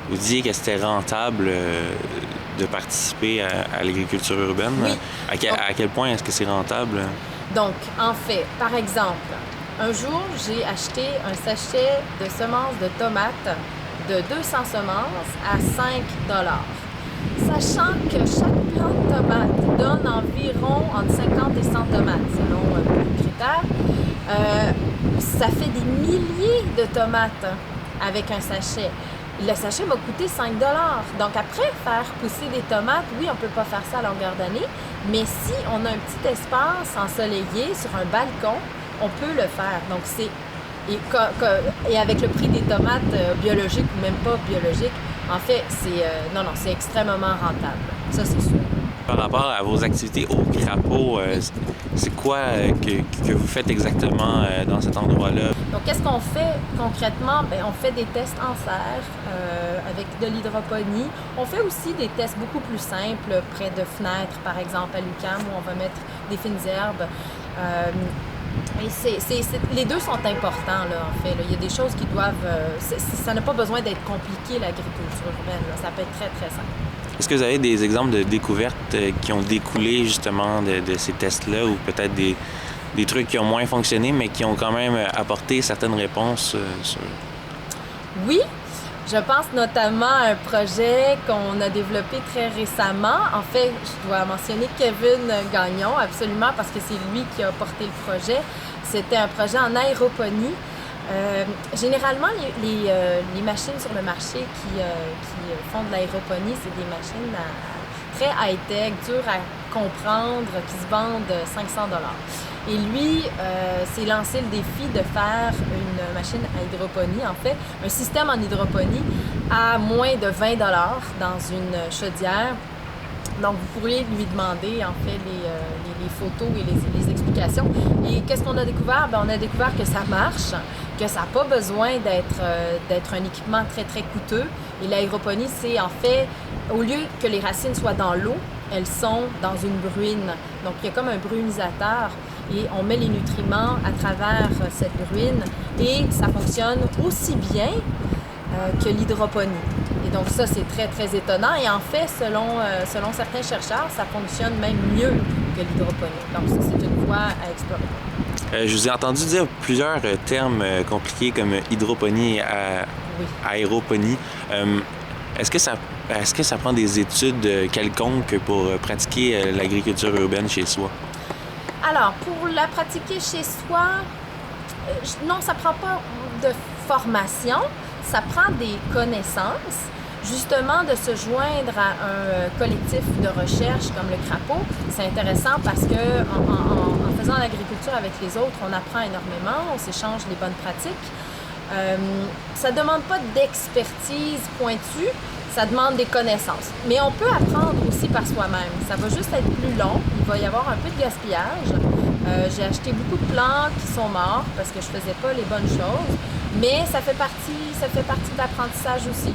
vous disiez que c'était rentable de participer à l'agriculture urbaine. Oui. À quel point est-ce que c'est rentable? Donc, en fait, par exemple, un jour, j'ai acheté un sachet de semences de tomates de 200 semences à 5 sachant que chaque plant de tomate donne environ entre 50 et 100 tomates, selon le critère. Ça fait des milliers de tomates avec un sachet. Le sachet m'a coûté 5 $. Donc après, faire pousser des tomates, oui, on ne peut pas faire ça à longueur d'année, mais si on a un petit espace ensoleillé sur un balcon, on peut le faire. Donc c'est... Et avec le prix des tomates biologiques ou même pas biologiques, en fait, c'est extrêmement rentable. Ça, c'est sûr. Par rapport à vos activités au crapaud, c'est quoi que vous faites exactement dans cet endroit-là? Donc, qu'est-ce qu'on fait concrètement? Bien, on fait des tests en serre avec de l'hydroponie. On fait aussi des tests beaucoup plus simples près de fenêtres, par exemple à l'UQAM, où on va mettre des fines herbes. Et les deux sont importants, là, en fait. Là. Il y a des choses qui doivent... ça n'a pas besoin d'être compliqué, l'agriculture urbaine. Là. Ça peut être très, très simple. Est-ce que vous avez des exemples de découvertes qui ont découlé justement de ces tests-là ou peut-être des trucs qui ont moins fonctionné mais qui ont quand même apporté certaines réponses sur... Oui, je pense notamment à un projet qu'on a développé très récemment. En fait, je dois mentionner Kevin Gagnon, absolument, parce que c'est lui qui a porté le projet. C'était un projet en aéroponie. Généralement, les machines sur le marché qui font de l'aéroponie, c'est des machines très high-tech, dures à comprendre, qui se vendent 500 $. Et lui s'est lancé le défi de faire une machine à hydroponie, en fait, un système en hydroponie à moins de 20 $ dans une chaudière. Donc, vous pourriez lui demander, en fait, les photos et les explications. Et qu'est-ce qu'on a découvert? Bien, on a découvert que ça marche, que ça n'a pas besoin d'être un équipement très, très coûteux. Et l'aéroponie, c'est en fait, au lieu que les racines soient dans l'eau, elles sont dans une bruine. Donc, il y a comme un bruinisateur et on met les nutriments à travers cette bruine et ça fonctionne aussi bien que l'hydroponie. Et donc ça, c'est très, très étonnant. Et en fait, selon certains chercheurs, ça fonctionne même mieux que l'hydroponie. Donc ça, c'est une voie à explorer. Je vous ai entendu dire plusieurs termes compliqués comme hydroponie et aéroponie. Est-ce que ça prend des études quelconques pour pratiquer l'agriculture urbaine chez soi? Alors, pour la pratiquer chez soi, non, ça ne prend pas de formation. Ça prend des connaissances, justement de se joindre à un collectif de recherche comme le Crapaud. C'est intéressant parce que en faisant l'agriculture avec les autres, on apprend énormément, on s'échange les bonnes pratiques. Ça ne demande pas d'expertise pointue, ça demande des connaissances. Mais on peut apprendre aussi par soi-même. Ça va juste être plus long, il va y avoir un peu de gaspillage. J'ai acheté beaucoup de plants qui sont morts parce que je ne faisais pas les bonnes choses. Mais ça fait partie de l'apprentissage aussi.